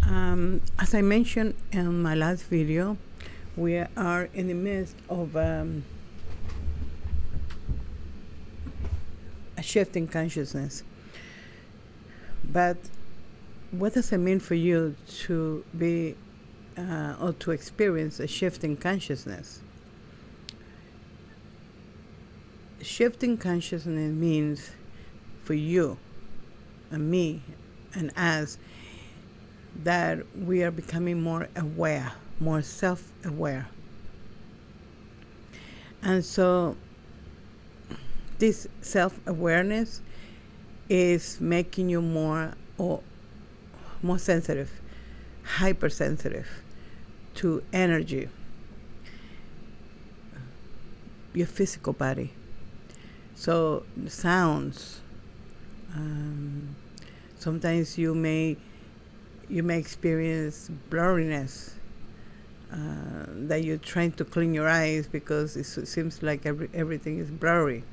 As I mentioned in my last video, we are in the midst of a shift in consciousness. But what does it mean for you to be or to experience a shift in consciousness? Shifting consciousness means for you and me and us that we are becoming more aware, more self-aware. And so this self-awareness is making you more sensitive, hypersensitive to energy, your physical body. So sounds. Sometimes you may experience blurriness, that you're trying to clean your eyes because it seems like everything is blurry.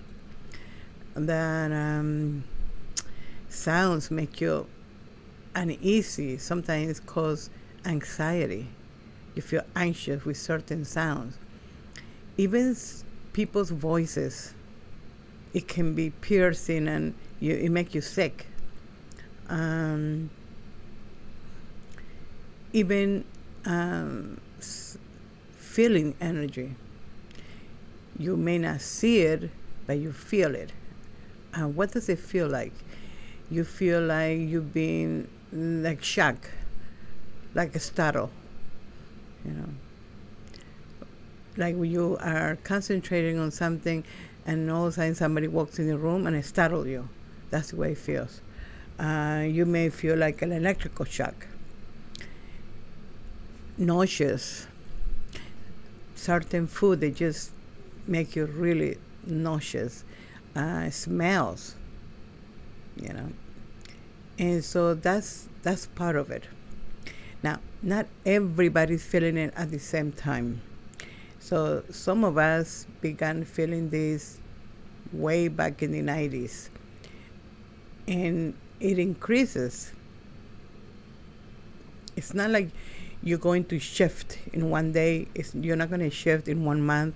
That sounds make you uneasy, sometimes cause anxiety. You feel anxious with certain sounds. Even people's voices, it can be piercing and it make you sick. Even feeling energy. You may not see it, but you feel it. What does it feel like? You feel like you've been like shocked, like a startle, like when you are concentrating on something and all of a sudden somebody walks in the room and it startles you. That's the way it feels. You may feel like an electrical shock. Nauseous. Certain food, they just make you really nauseous. Smells, and so that's part of it. Now, not everybody's feeling it at the same time. So some of us began feeling this way back in the 90s, and it increases. It's not like you're going to shift in one day. You're not going to shift in 1 month.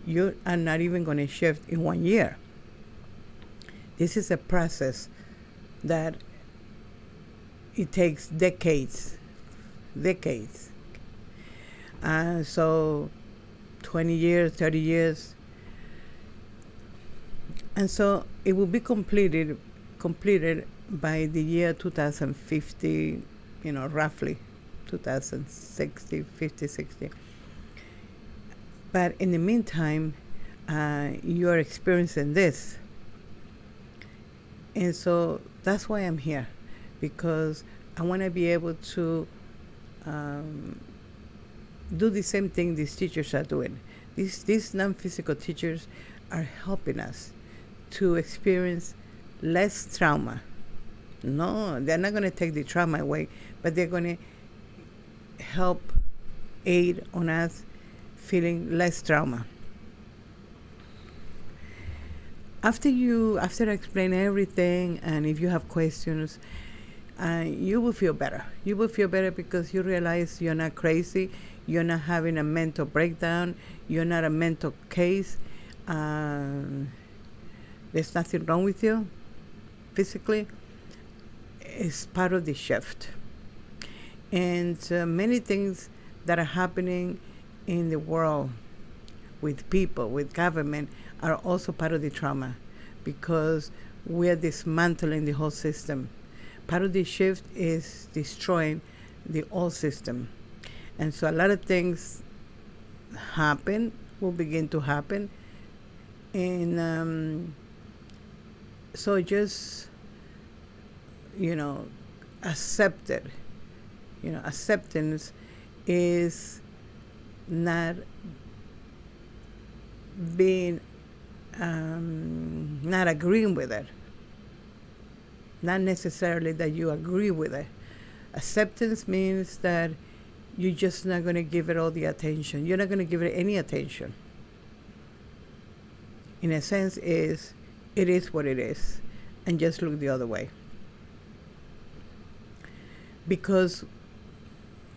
You are not even going to shift in 1 year. This is a process that it takes decades. So 20 years, 30 years. And so it will be completed by the year 2050, roughly 2060, 50, 60. But in the meantime, you're experiencing this. And so that's why I'm here, because I want to be able to do the same thing these teachers are doing. These non-physical teachers are helping us to experience less trauma. No, they're not going to take the trauma away, but they're going to help aid on us feeling less trauma. After I explain everything, and if you have questions, you will feel better. You will feel better because you realize you're not crazy. You're not having a mental breakdown. You're not a mental case. There's nothing wrong with you physically. It's part of the shift. And many things that are happening in the world with people, with government, are also part of the trauma, because we're dismantling the whole system. Part of the shift is destroying the old system. And so a lot of things will begin to happen. And so just, accept it. Acceptance is not being not agreeing with it. Not necessarily that you agree with it. Acceptance means that you're just not going to give it all the attention. You're not going to give it any attention. In a sense, it is what it is, and just look the other way. Because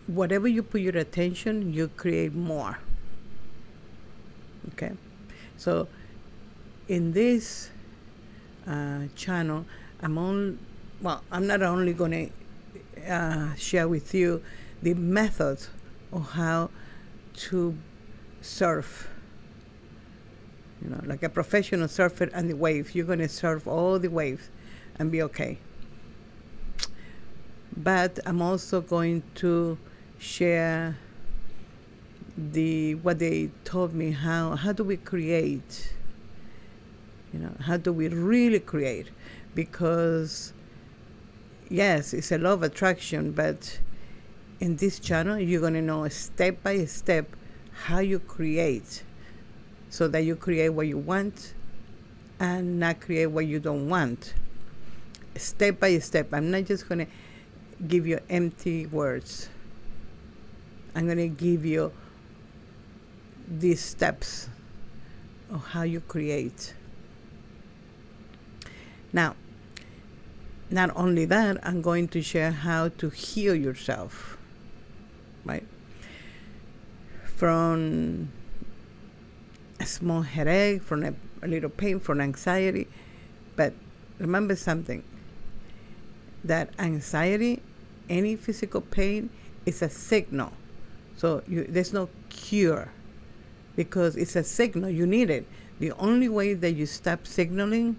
whatever you put your attention, you create more. Okay, so in this channel, I'm not only going to share with you the methods of how to surf, like a professional surfer and the wave. You're going to surf all the waves and be okay. But I'm also going to share what they told me, how do we create, how do we really create? Because yes, it's a law of attraction, but in this channel you're going to know step by step how you create, so that you create what you want and not create what you don't want, step by step. I'm not just going to give you empty words. I'm going to give you these steps of how you create. Now, not only that, I'm going to share how to heal yourself, right? From a small headache, from a little pain, from anxiety. But remember something, that anxiety, any physical pain, is a signal. So there's no cure, because it's a signal. You need it. The only way that you stop signaling,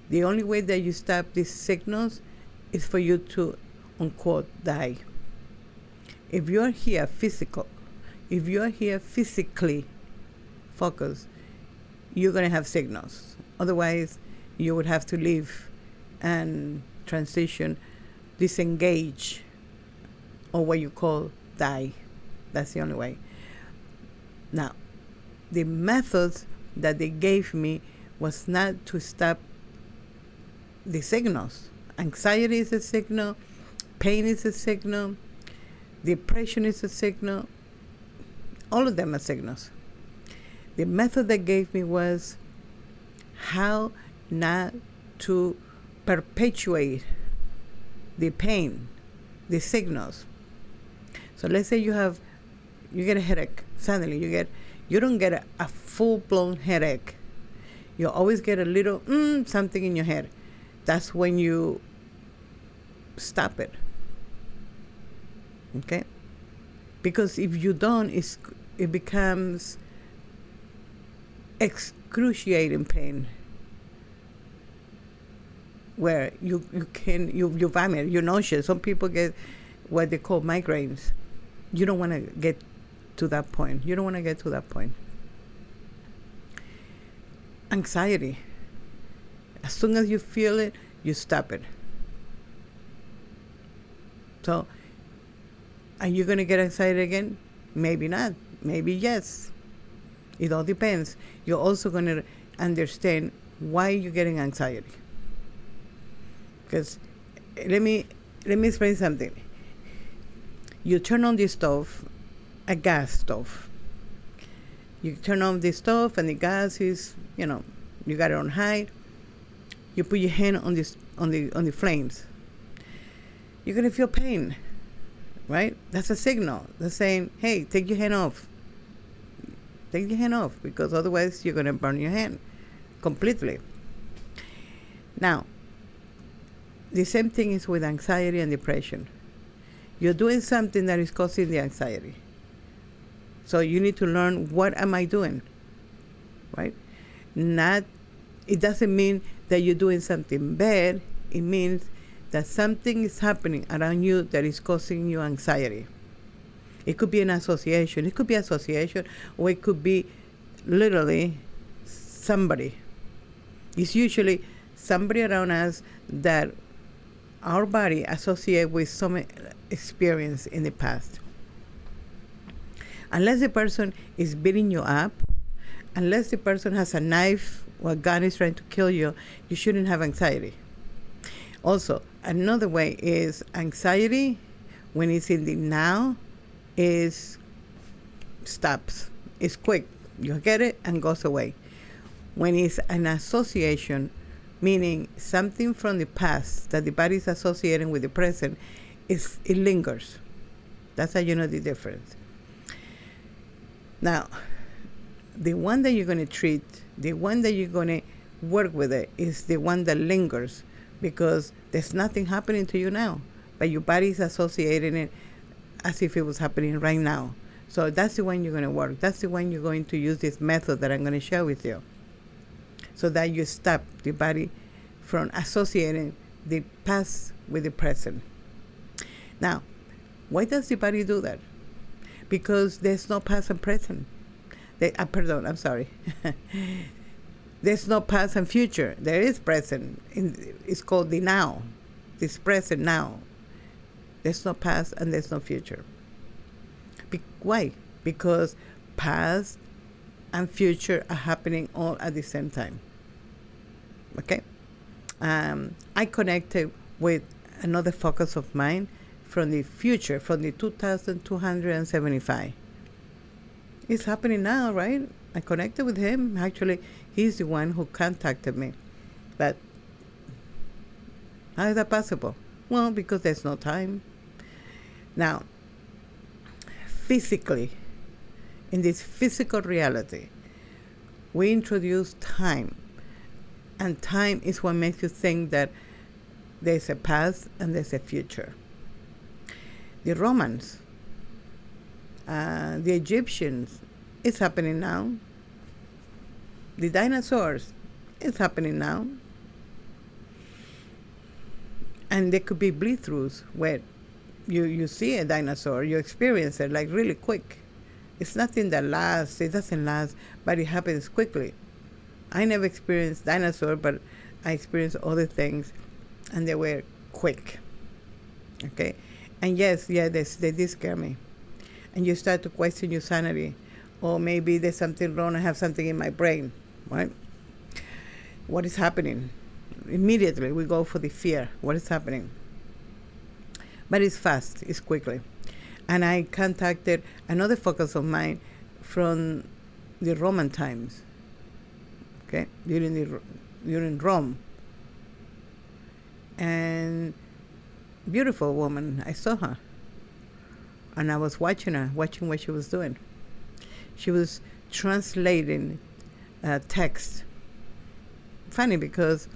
the only way that you stop these signals is for you to, unquote, die. If you're here physically focused, you're going to have signals. Otherwise, you would have to leave and transition, disengage, or what you call die. That's the only way. Now, the methods that they gave me was not to stop the signals. Anxiety is a signal, pain is a signal, depression is a signal. All of them are signals. The method they gave me was how not to perpetuate the pain, the signals. So let's say you get a headache. Suddenly you don't get a full-blown headache. You always get a little something in your head. That's when you stop it. Okay? Because if you don't, it becomes excruciating pain, where you vomit, you're nauseous. Some people get what they call migraines. You don't want to get to that point. Anxiety. As soon as you feel it, you stop it. So, are you going to get excited again? Maybe not. Maybe yes. It all depends. You're also going to understand why you're getting anxiety. Because let me explain something. You turn on the stove, a gas stove. You turn on the stove and the gas is, you got it on high. You put your hand on the flames. You're gonna feel pain, right? That's a signal. They're saying, hey, take your hand off. Take your hand off, because otherwise you're gonna burn your hand completely. Now, the same thing is with anxiety and depression. You're doing something that is causing the anxiety. So you need to learn, what am I doing, right? It doesn't mean that you're doing something bad. It means that something is happening around you that is causing you anxiety. It could be an association. Or it could be literally somebody. It's usually somebody around us that our body associates with some experience in the past. Unless the person is beating you up, unless the person has a knife or a gun is trying to kill you, you shouldn't have anxiety. Also, another way is anxiety, when it's in the now, stops. It's quick. You get it and goes away. When it's an association, meaning something from the past that the body is associating with the present, it lingers. That's how you know the difference. Now, the one that you're going to treat, the one that you're going to work with it, is the one that lingers, because there's nothing happening to you now, but your body's associating it as if it was happening right now. So that's the one you're going to work. That's the one you're going to use this method that I'm going to share with you, so that you stop the body from associating the past with the present. Now, why does the body do that? Because there's no past and present. There's no past and future. There is present. It's called the now. This present now. There's no past and there's no future. Why? Because past and future are happening all at the same time. Okay? I connected with another focus of mine from the future, from the 2275. It's happening now, right? I connected with him. Actually, he's the one who contacted me. But how is that possible? Well, because there's no time. Now, physically, in this physical reality, we introduce time. And time is what makes you think that there's a past and there's a future. The Romans, the Egyptians, it's happening now. The dinosaurs, it's happening now. And there could be bleed-throughs where you see a dinosaur, you experience it like really quick. It's nothing that lasts, it doesn't last, but it happens quickly. I never experienced dinosaur, but I experienced other things, and they were quick. Okay? And yes, they did scare me. And you start to question your sanity. Or maybe there's something wrong, I have something in my brain, right? What is happening? Immediately we go for the fear. What is happening? But it's fast, it's quickly. And I contacted another focus of mine from the Roman times, okay, during Rome. And beautiful woman, I saw her. And I was watching what she was doing. She was translating text. Funny because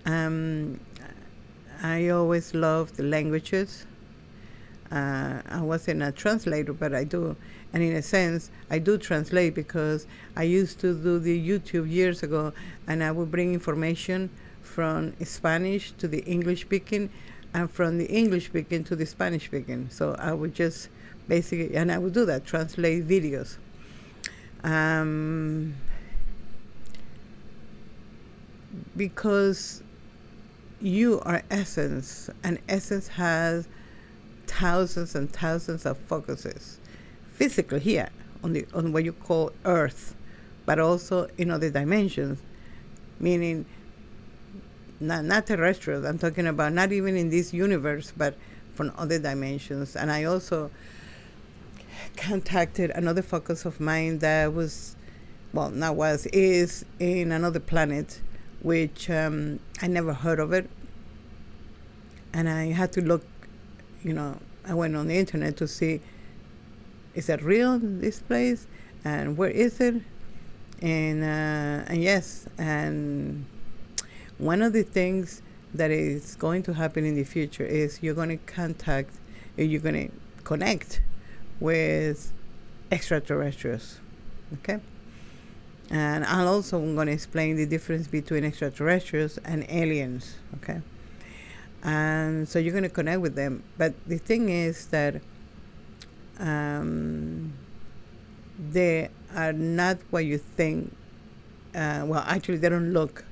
I always loved the languages. I wasn't a translator, but I do. And in a sense, I do translate because I used to do the YouTube years ago, and I would bring information from Spanish to the English speaking, and from the English speaking to the Spanish speaking. So I would just basically, and I would do that, translate videos. Because you are essence, and essence has thousands and thousands of focuses, physically here on what you call Earth, but also in other dimensions, meaning not terrestrial. I'm talking about not even in this universe, but from other dimensions. And I also contacted another focus of mine that is in another planet, which I never heard of it. And I had to look, I went on the internet to see, is it real, this place? And where is it? And yes, and one of the things that is going to happen in the future is you're going to connect with extraterrestrials, okay? And I'm going to explain the difference between extraterrestrials and aliens, okay? And so you're going to connect with them. But the thing is that they are not what you think. Actually, they don't look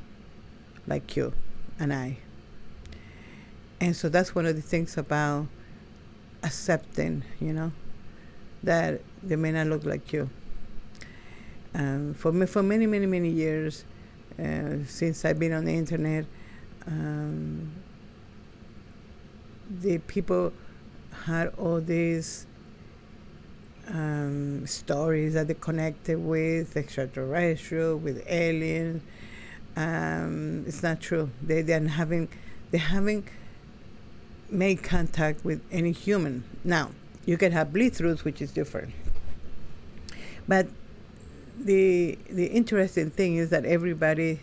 like you and I. And so that's one of the things about accepting, that they may not look like you. For me, for many, many, many years, since I've been on the internet, the people had all these stories that they connected with extraterrestrial, with aliens. It's not true. They haven't made contact with any human. Now, You can have bleed-throughs, which is different. But the interesting thing is that everybody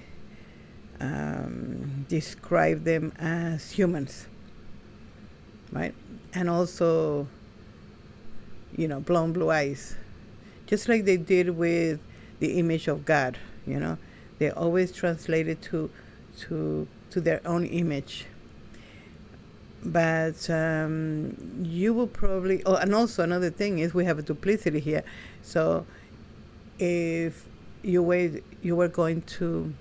describe them as humans, right? And also, blue eyes, just like they did with the image of God. They always translate it to their own image. But you will probably. Oh, and also another thing is we have a duplicity here. So if you were going to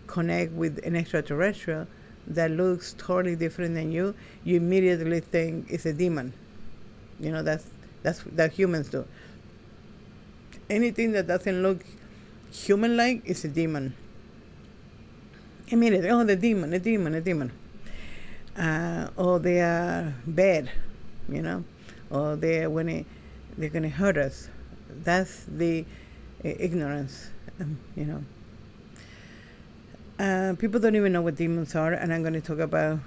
connect with an extraterrestrial that looks totally different than you immediately think it's a demon. That humans do. Anything that doesn't look human-like is a demon. Immediately, oh, the demon, a demon, a demon. Or they are bad, or they're going to hurt us. That's the ignorance, people don't even know what demons are, and I'm going to talk about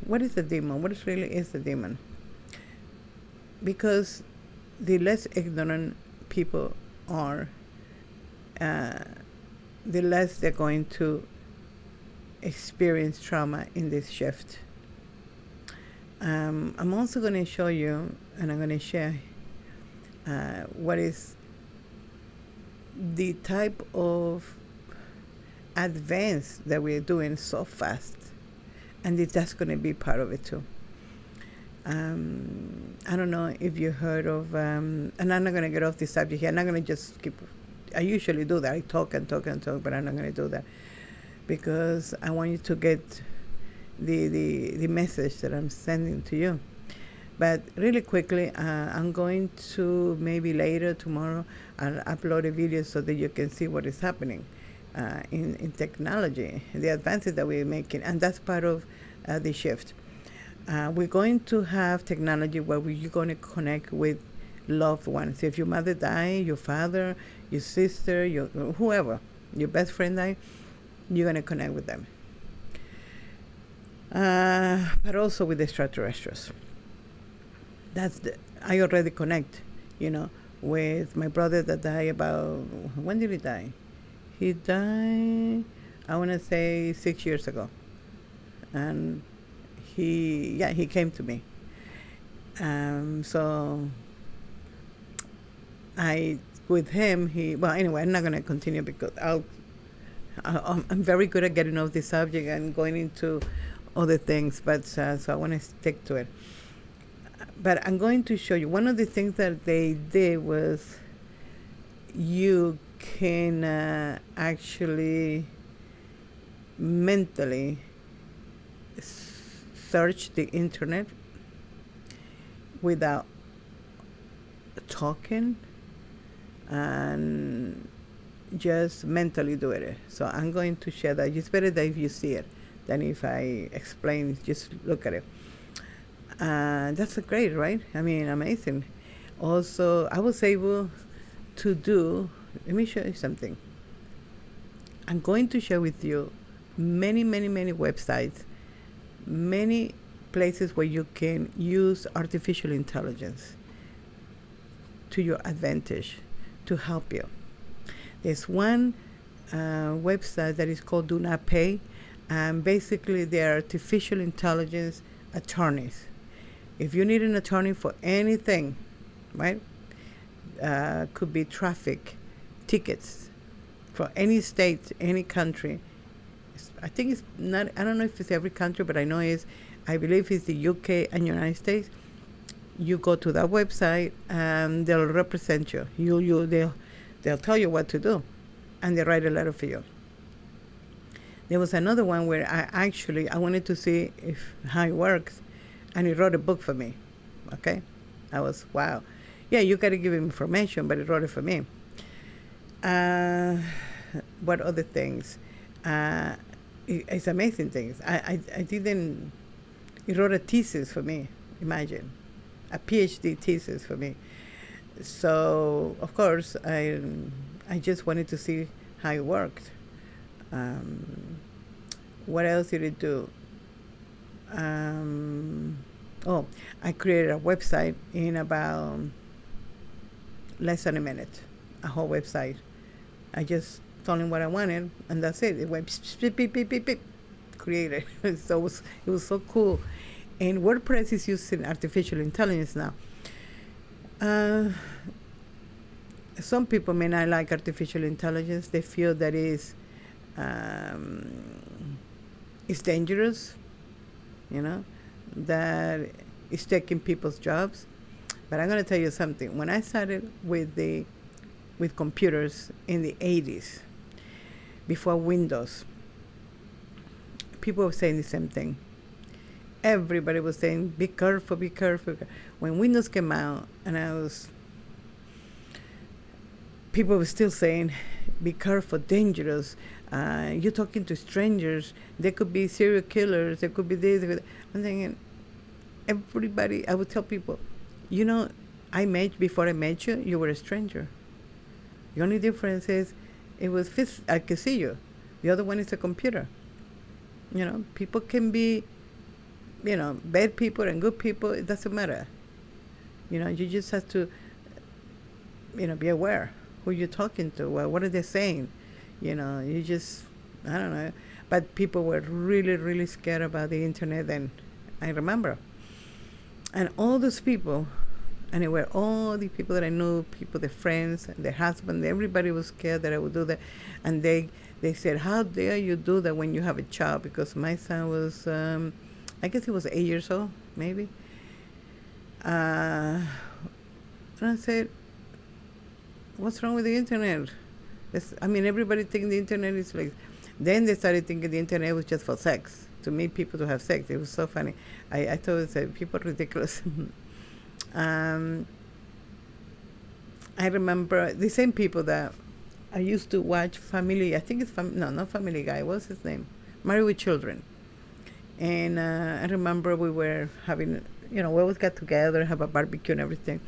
what is a demon, what really is a demon. Because the less ignorant people are, the less they're going to experience trauma in this shift. I'm also going to show you, and I'm going to share what is the type of advance that we're doing so fast, and that's going to be part of it too. I don't know if you heard of, and I'm not going to get off the subject here. I'm not going to just keep. I usually do that. I talk and talk and talk, but I'm not going to do that because I want you to get the message that I'm sending to you. But really quickly, I'm going to maybe later tomorrow I'll upload a video so that you can see what is happening in technology, the advances that we're making, and that's part of the shift. We're going to have technology where you're going to connect with loved ones. If your mother died, your father, your sister, whoever, your best friend died, you're going to connect with them. But also with extraterrestrials. I already connect, with my brother that died about, when did he die? He died, I want to say 6 years ago. And he came to me. So with him, anyway, I'm not going to continue because I'm very good at getting off the subject and going into other things, but so I want to stick to it. But I'm going to show you one of the things that they did was you can actually mentally search the internet without talking and just mentally do it. So I'm going to share that. It's better that if you see it than if I explain, just look at it. That's great, right? I mean, amazing. Also, I was able to do, let me show you something. I'm going to share with you many, many, many websites, many places where you can use artificial intelligence to your advantage to help you. There's one website that is called Do Not Pay, and basically they're artificial intelligence attorneys. If you need an attorney for anything, right? Could be traffic, tickets, for any state, any country. I think it's not, I don't know if it's every country, but I believe it's the UK and United States. You go to that website and they'll represent you. They'll tell you what to do, and they write a letter for you. There was another one where I wanted to see how it works, and he wrote a book for me. Okay, I was, wow. Yeah, you got to give him information, but he wrote it for me. What other things? It's amazing things. He wrote a thesis for me, imagine, a PhD thesis for me. So, of course, I just wanted to see how it worked. What else did it do? Oh, I created a website in about less than a minute, a whole website. I just told him what I wanted, and that's it. It went beep, beep, beep, beep, beep, created. So it was so cool. And WordPress is using artificial intelligence now. Uh, some people may not like artificial intelligence. They feel that um, it's dangerous, you know, that it's taking people's jobs. But I'm going to tell you something. When I started with computers in the 80s, before Windows, people were saying the same thing. Everybody was saying, be careful, be careful. When Windows came out, people were still saying, be careful, dangerous. You're talking to strangers. There could be serial killers. There could be this. I'm thinking, everybody, I would tell people, before I met you, you were a stranger. The only difference is I could see you. The other one is a computer. People can be, bad people and good people. It doesn't matter. You just have to, be aware who you're talking to. What are they saying? You just, I don't know. But people were really, really scared about the internet, and I remember. And all those people, and it were all the people that I knew, their friends, their husband, everybody was scared that I would do that. And they said, how dare you do that when you have a child? Because my son was, I guess he was 8 years old, maybe. And I said, what's wrong with the internet? Everybody thinks the internet is like, then they started thinking the internet was just for sex, to meet people to have sex. It was so funny. I thought people are ridiculous. I remember the same people that I used to watch Family, I think it's, not Family Guy, what's his name? Married with Children. And I remember we were having, we always got together, have a barbecue and everything.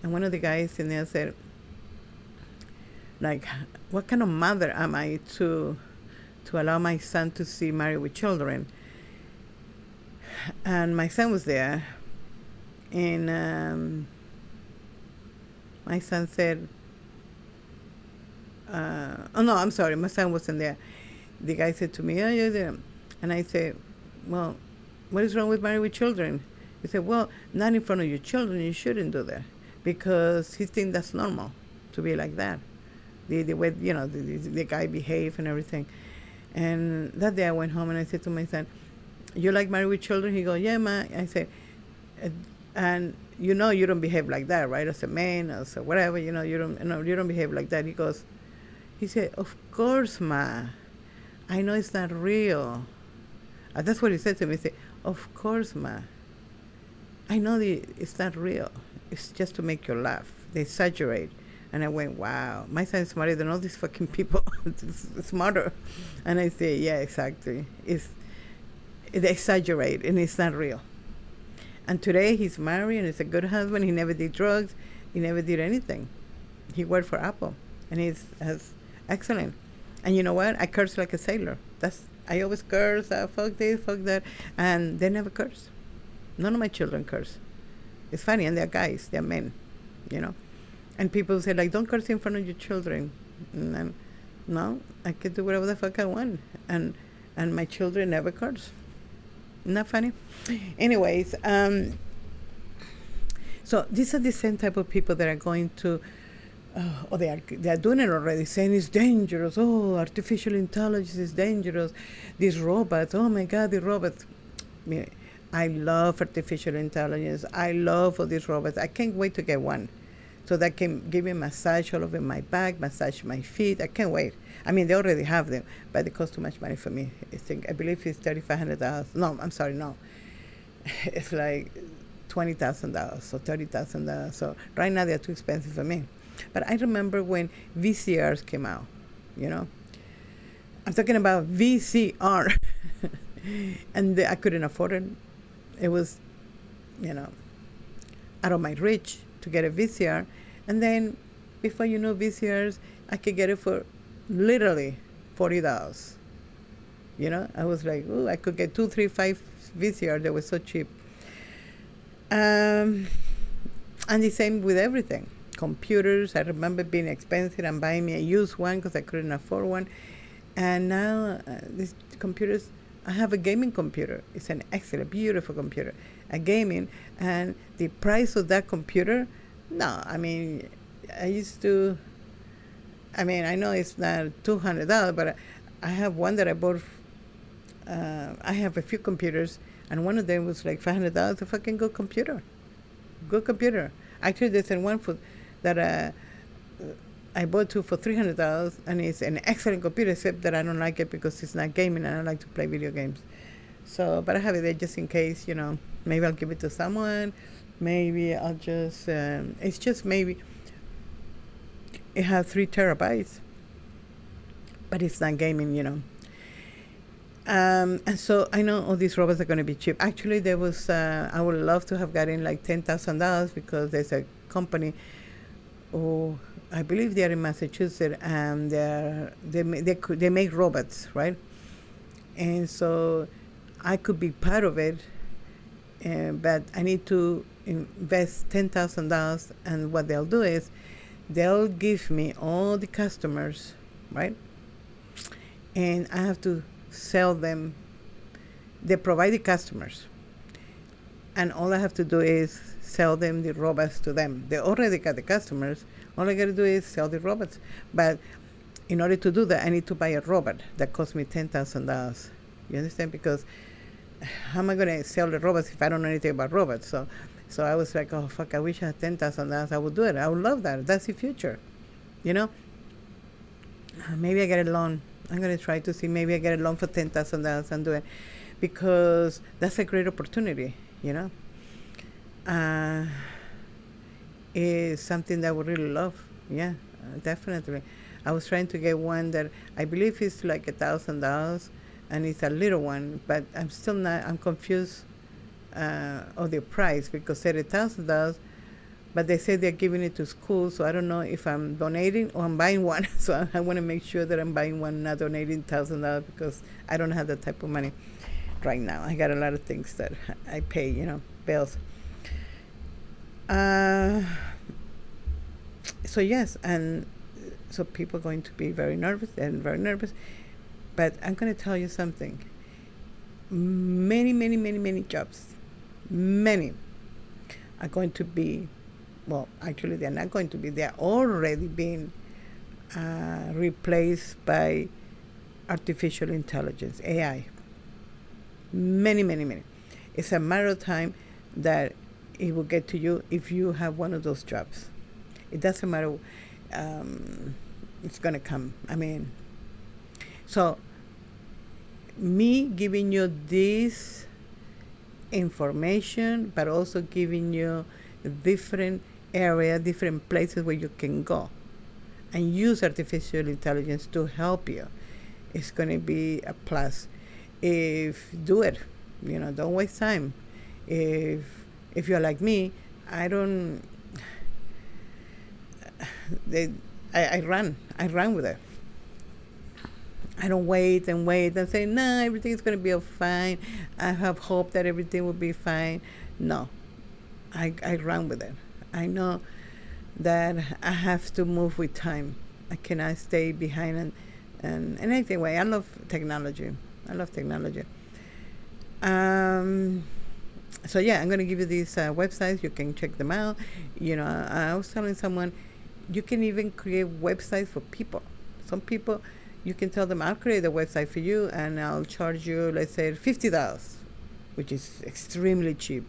And one of the guys in there said, like, what kind of mother am I to allow my son to see Married with Children? And my son was there, and my son said, oh no, I'm sorry, my son wasn't there. The guy said to me, oh, you're there. And I said, well, what is wrong with Married with Children? He said, well, not in front of your children, you shouldn't do that, because he thinks that's normal to be like that. The way, the guy behaved and everything. And that day I went home and I said to my son, you like Married with Children? He goes, yeah, ma. I said, and you don't behave like that, right? As a man, as a whatever, you don't behave like that. He said, of course, ma. I know it's not real. That's what he said to me. He said, of course, ma. I know it's not real. It's just to make you laugh. They exaggerate. And I went, wow, my son is smarter than all these fucking people. It's smarter. And I say, yeah, exactly. They exaggerate, and it's not real. And today he's married, and he's a good husband. He never did drugs. He never did anything. He worked for Apple, and he's excellent. And you know what? I curse like a sailor. I always curse, fuck this, fuck that. And they never curse. None of my children curse. It's funny, and they're guys, they're men, And people say, like, don't curse in front of your children. And no, I can do whatever the fuck I want. And my children never curse. Not funny? Anyways, so these are the same type of people that are going to, they are doing it already, saying it's dangerous. Oh, artificial intelligence is dangerous. These robots, oh my God, the robots. I love artificial intelligence. I love all these robots. I can't wait to get one, so that can give me massage all over my back, massage my feet. I can't wait. They already have them, but it costs too much money for me. I believe it's $3,500. No, I'm sorry, no. It's like $20,000 or $30,000. So right now they're too expensive for me. But I remember when VCRs came out, I'm talking about VCR. And I couldn't afford it. It was, out of my reach to get a VCR. And then before you know VCRs, I could get it for literally $40. I was like, oh, I could get 2, 3, 5 VCRs. They were so cheap. Um, and the same with everything. Computers, I remember being expensive and buying me a used one because I couldn't afford one. And now these computers, I have a gaming computer. It's an excellent, beautiful computer. A gaming, and the price of that computer, no, I mean, I used to, I mean, I know it's not $200, but I have one that I bought. I have a few computers, and one of them was like $500. A fucking good computer, good computer. Actually, there's one for that I bought two for $300, and it's an excellent computer. Except that I don't like it because it's not gaming, and I like to play video games. So, but I have it there just in case. Maybe I'll give it to someone. Maybe I'll just. It's just maybe. It has 3 terabytes, but it's not gaming. And so I know all these robots are going to be cheap. Actually, there was I would love to have gotten like $10,000 because there's a company who I believe they are in Massachusetts, and they make robots, right? And so I could be part of it, but I need to invest $10,000, and what they'll do is they'll give me all the customers, right? And I have to sell them. They provide the customers, and all I have to do is sell them the robots to them. They already got the customers. All I got to do is sell the robots. But in order to do that, I need to buy a robot that costs me $10,000. You understand? Because how am I going to sell the robots if I don't know anything about robots? So I was like, oh fuck! I wish I had $10,000. I would do it. I would love that. That's the future, you know. Maybe I get a loan. I'm going to try to see, maybe I get a loan for $10,000 and do it, because that's a great opportunity, Is something that I would really love. Yeah, definitely. I was trying to get one that I believe is like $1,000, and it's a little one, but I'm confused of the price, because they're $1,000, but they say they're giving it to schools, so I don't know if I'm donating or I'm buying one. So I want to make sure that I'm buying one, not donating $1,000, because I don't have that type of money right now. I got a lot of things that I pay, bills. So yes, and so people are going to be very nervous, but I'm going to tell you something. Many, many, many, many jobs, many, are going to be, well, actually they're not going to be, they're already being replaced by artificial intelligence, AI. Many, many, many. It's a matter of time that it will get to you if you have one of those jobs. It doesn't matter. It's going to come. I mean, so me giving you this information, but also giving you different different places where you can go and use artificial intelligence to help you, it's going to be a plus. Do it, don't waste time. If you're like me, I run with it. I don't wait and say, no, everything's going to be fine. I have hope that everything will be fine. No, I run with it. I know that I have to move with time. I cannot stay behind. And anyway, I love technology. So yeah, I'm going to give you these websites. You can check them out. I was telling someone, you can even create websites for people. Some people, you can tell them, I'll create a website for you, and I'll charge you, let's say, $50, which is extremely cheap.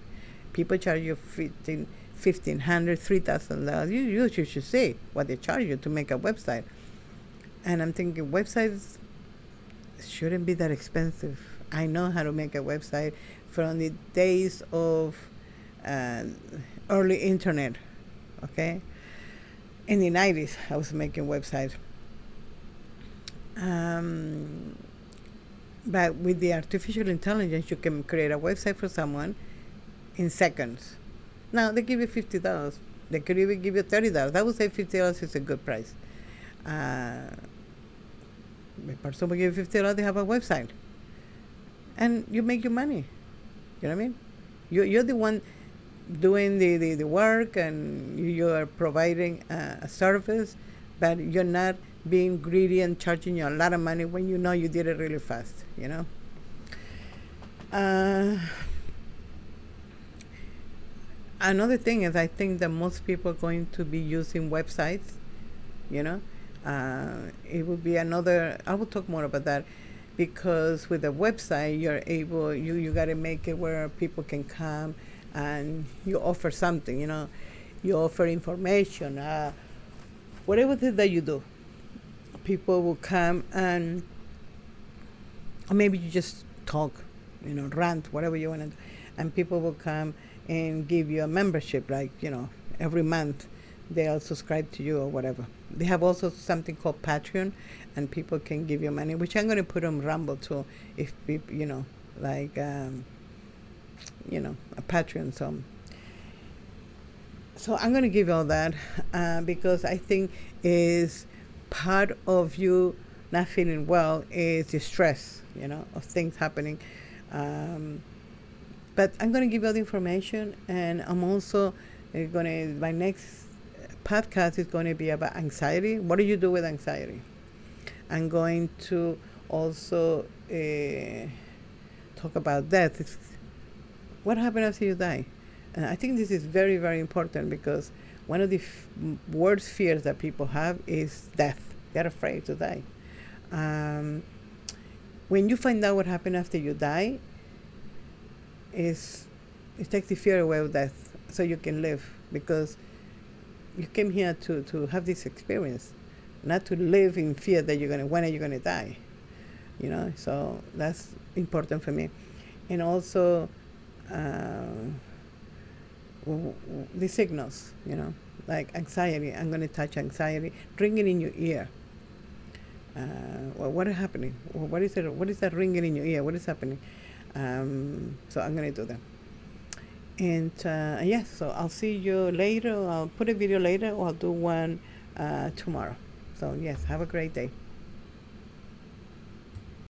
People charge you $1,500, $3,000. You should see what they charge you to make a website. And I'm thinking, websites shouldn't be that expensive. I know how to make a website from the days of early internet, okay? In the 90s, I was making websites. But with the artificial intelligence, you can create a website for someone in seconds. Now, they give you $50. They could even give you $30. I would say $50 is a good price. The person will give you $50, they have a website. And you make your money. You know what I mean? You're the one doing the work, and you are providing a service, but you're not being greedy and charging you a lot of money when you know you did it really fast, you know. Uh, Another thing is, I think that most people are going to be using websites, you know. It will be another, I will talk more about that, because with a website, you're able, you got to make it where people can come and you offer something, you know. You offer information, whatever it is that you do. People will come and, or maybe you just talk, you know, rant, whatever you want to do. And people will come and give you a membership, like, you know, every month they'll subscribe to you or whatever. They have also something called Patreon, and people can give you money, which I'm going to put on Rumble too, if people, you know, like, you know, a Patreon. So I'm going to give all that because I think is part of you not feeling well is the stress, you know, of things happening. But I'm going to give you all the information, and I'm also going to, my next podcast is going to be about anxiety. What do you do with anxiety? I'm going to also talk about death. What happens after you die? And I think this is very, very important, because one of the worst fears that people have is death. They're afraid to die. When you find out what happened after you die, it takes the fear away of death, so you can live, because you came here to have this experience, not to live in fear that when are you gonna die, you know. So that's important for me. And also the signals, you know, like anxiety. I'm gonna touch anxiety, ringing in your ear. What is happening? What is it? What is that ringing in your ear? What is happening? So I'm going to do that. And yes, so I'll see you later. I'll put a video later, or I'll do one tomorrow. So yes, have a great day.